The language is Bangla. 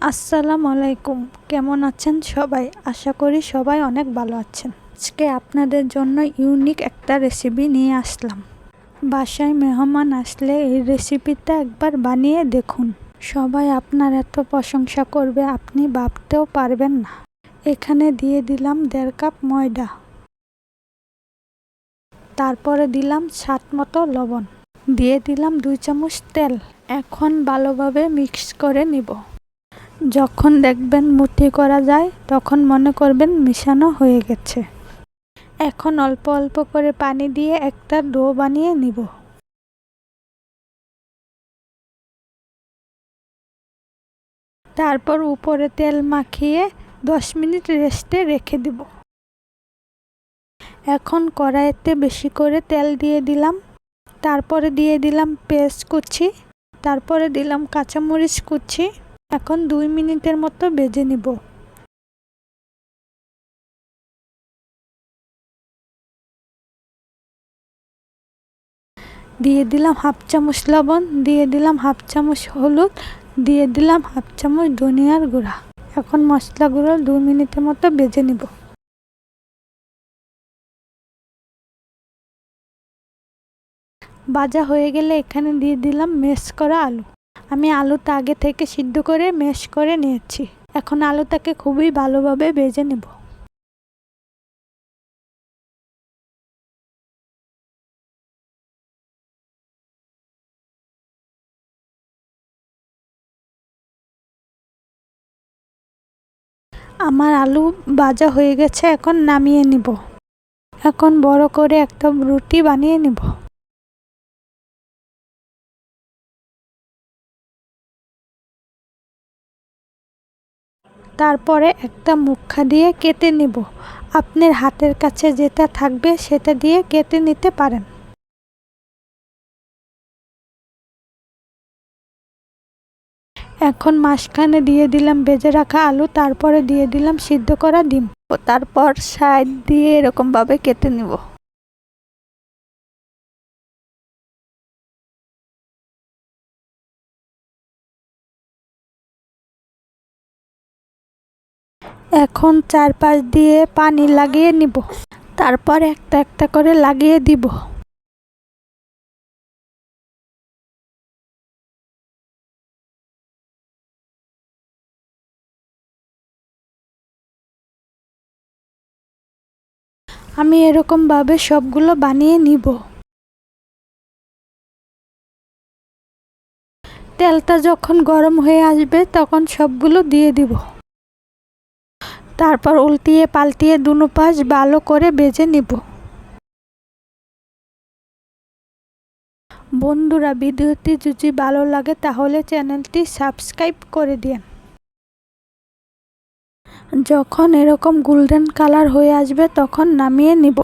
আসসালামু আলাইকুম। কেমন আছেন সবাই? আশা করি সবাই অনেক ভালো আছেন। আজকে আপনাদের জন্য ইউনিক একটা রেসিপি নিয়ে আসলাম। বাসায় মেহমান আসলে এই রেসিপিটা একবার বানিয়ে দেখুন। সবাই আপনার এত প্রশংসা করবে আপনি ভাবতেও পারবেন না। এখানে দিয়ে দিলাম 1.5 কাপ ময়দা, তারপরে দিলাম স্বাদ মতো লবণ, দিয়ে দিলাম 2 চামচ তেল। এখন ভালোভাবে মিক্স করে নিব। যখন দেখবেন মুঠি করা যায় তখন মনে করবেন মিশানো হয়ে গেছে। এখন অল্প অল্প করে পানি দিয়ে একটা ডো বানিয়ে নিব। তারপর উপরে তেল মাখিয়ে 10 মিনিট রেস্টে রেখে দিব। এখন কড়াইতে বেশি করে তেল দিয়ে দিলাম, তারপরে দিয়ে দিলাম পেঁয়াজ কুচি, তারপরে দিলাম কাঁচামরিচ কুচি। এখন 2 মিনিটের মতো ভেজে নিব। দিয়ে দিলাম হাফ চামচ লবণ, দিয়ে দিলাম হাফ চামচ হলুদ, দিয়ে দিলাম হাফ চামচ ধনিয়ার গুঁড়া। এখন মশলাগুলো 2 মিনিটের মতো ভেজে নিব। ভাজা হয়ে গেলে এখানে দিয়ে দিলাম ম্যাশ করা আলু। আমি আলুটা আগে থেকে সিদ্ধ করে ম্যাশ করে নিয়েছি। এখন আলুটাকে খুবই ভালোভাবে ভেজে নেব। আমার আলু ভাজা হয়ে গেছে, এখন নামিয়ে নিব। এখন বড় করে একটা রুটি বানিয়ে নিব। তারপরে একটা মুখা দিয়ে কেটে নিব। আপনার হাতের কাছে যেটা থাকবে সেটা দিয়ে কেটে নিতে পারেন। এখন মাঝখানে দিয়ে দিলাম ভেজে রাখা আলু, তারপরে দিয়ে দিলাম সিদ্ধ করা ডিম, তারপর সাইড দিয়ে এরকম ভাবে কেটে নিব। এখন চারপাশ দিয়ে পানি লাগিয়ে নিব, তারপর একটা একটা করে লাগিয়ে দিব। আমি এরকম ভাবে সবগুলো বানিয়ে নিব। তেলটা যখন গরম হয়ে আসবে তখন সবগুলো দিয়ে দিব। তারপর উল্টিয়ে পাল্টিয়ে দুনো পাশ ভালো করে ভেজে নিব। বন্ধুরা, ভিডিওটি যদি ভালো লাগে তাহলে চ্যানেলটি সাবস্ক্রাইব করে দিন। যখন এরকম গোল্ডেন কালার হয়ে আসবে তখন নামিয়ে নিব।